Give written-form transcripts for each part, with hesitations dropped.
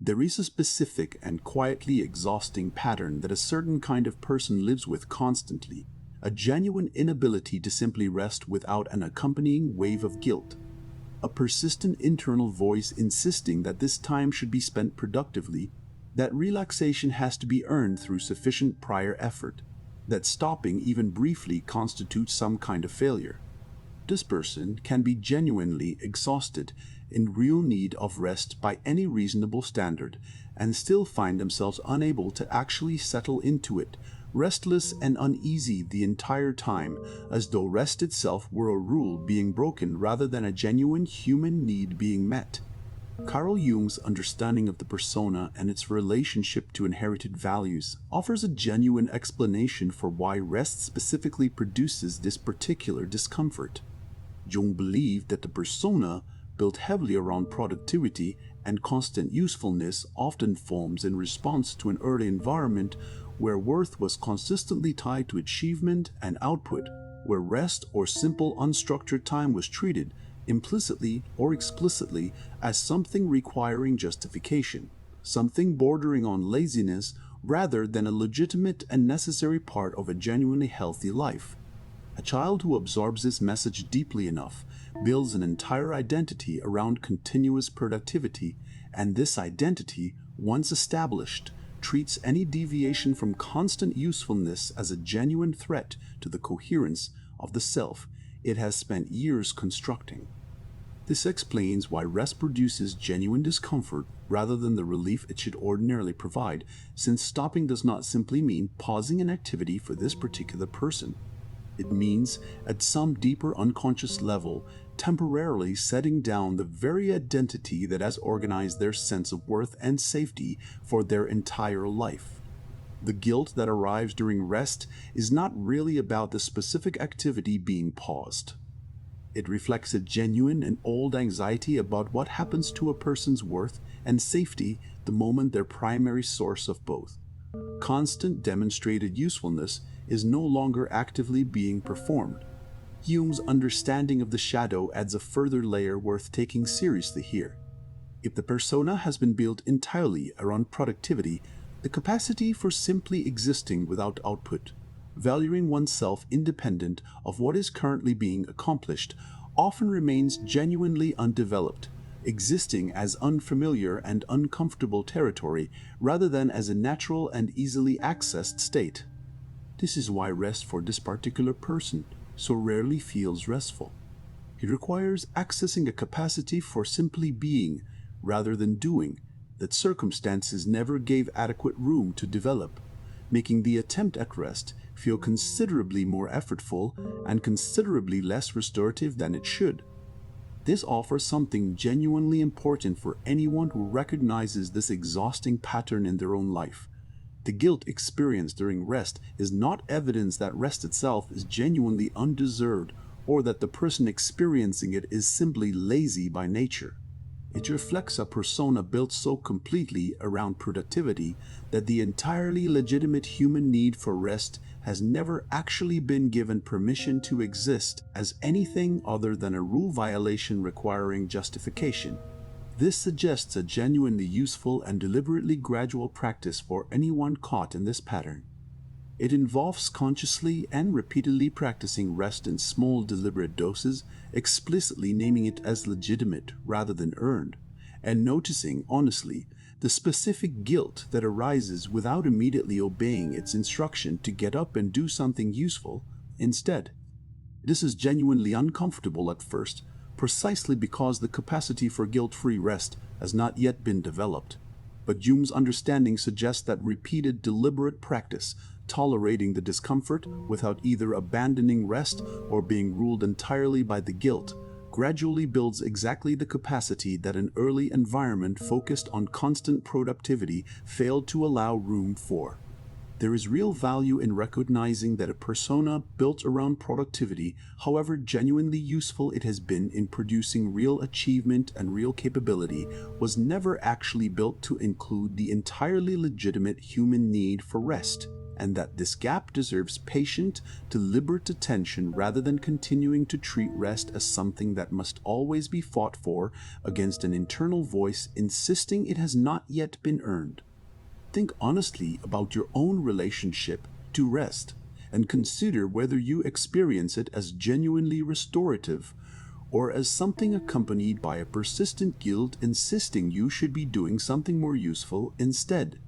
There is a specific and quietly exhausting pattern that a certain kind of person lives with constantly, a genuine inability to simply rest without an accompanying wave of guilt. A persistent internal voice insisting that this time should be spent productively, that relaxation has to be earned through sufficient prior effort, that stopping even briefly constitutes some kind of failure. This person can be genuinely exhausted, in real need of rest by any reasonable standard, and still find themselves unable to actually settle into it, restless and uneasy the entire time, as though rest itself were a rule being broken rather than a genuine human need being met. Carl Jung's understanding of the persona and its relationship to inherited values offers a genuine explanation for why rest specifically produces this particular discomfort. Jung believed that the persona, built heavily around productivity and constant usefulness, often forms in response to an early environment where worth was consistently tied to achievement and output, where rest or simple unstructured time was treated, implicitly or explicitly, as something requiring justification, something bordering on laziness rather than a legitimate and necessary part of a genuinely healthy life. A child who absorbs this message deeply enough builds an entire identity around continuous productivity, and this identity, once established, treats any deviation from constant usefulness as a genuine threat to the coherence of the self it has spent years constructing. This explains why rest produces genuine discomfort rather than the relief it should ordinarily provide, since stopping does not simply mean pausing an activity for this particular person. It means, at some deeper unconscious level, temporarily setting down the very identity that has organized their sense of worth and safety for their entire life. The guilt that arrives during rest is not really about the specific activity being paused. It reflects a genuine and old anxiety about what happens to a person's worth and safety the moment their primary source of both, constant demonstrated usefulness, is no longer actively being performed. Jung's understanding of the shadow adds a further layer worth taking seriously here. If the persona has been built entirely around productivity, the capacity for simply existing without output, valuing oneself independent of what is currently being accomplished, often remains genuinely undeveloped, existing as unfamiliar and uncomfortable territory rather than as a natural and easily accessed state. This is why rest for this particular person so rarely feels restful. It requires accessing a capacity for simply being rather than doing that circumstances never gave adequate room to develop, making the attempt at rest feel considerably more effortful and considerably less restorative than it should. This offers something genuinely important for anyone who recognizes this exhausting pattern in their own life. The guilt experienced during rest is not evidence that rest itself is genuinely undeserved or that the person experiencing it is simply lazy by nature. It reflects a persona built so completely around productivity that the entirely legitimate human need for rest has never actually been given permission to exist as anything other than a rule violation requiring justification. This suggests a genuinely useful and deliberately gradual practice for anyone caught in this pattern. It involves consciously and repeatedly practicing rest in small deliberate doses, explicitly naming it as legitimate rather than earned, and noticing honestly the specific guilt that arises without immediately obeying its instruction to get up and do something useful instead. This is genuinely uncomfortable at first, precisely because the capacity for guilt-free rest has not yet been developed. But Jung's understanding suggests that repeated deliberate practice, tolerating the discomfort without either abandoning rest or being ruled entirely by the guilt, gradually builds exactly the capacity that an early environment focused on constant productivity failed to allow room for. There is real value in recognizing that a persona built around productivity, however genuinely useful it has been in producing real achievement and real capability, was never actually built to include the entirely legitimate human need for rest, and that this gap deserves patient, deliberate attention rather than continuing to treat rest as something that must always be fought for against an internal voice insisting it has not yet been earned. Think honestly about your own relationship to rest and consider whether you experience it as genuinely restorative or as something accompanied by a persistent guilt insisting you should be doing something more useful instead.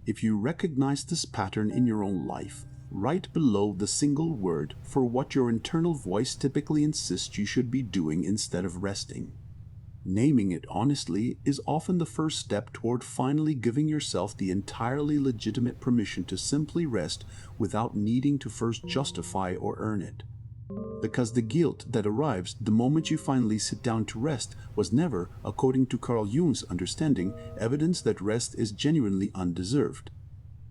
If you recognize this pattern in your own life, write below the single word for what your internal voice typically insists you should be doing instead of resting. Naming it honestly is often the first step toward finally giving yourself the entirely legitimate permission to simply rest without needing to first justify or earn it. Because the guilt that arrives the moment you finally sit down to rest was never, according to Carl Jung's understanding, evidence that rest is genuinely undeserved.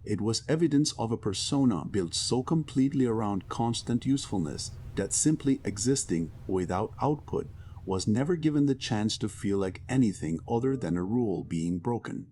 It was evidence of a persona built so completely around constant usefulness that simply existing without output was never given the chance to feel like anything other than a rule being broken.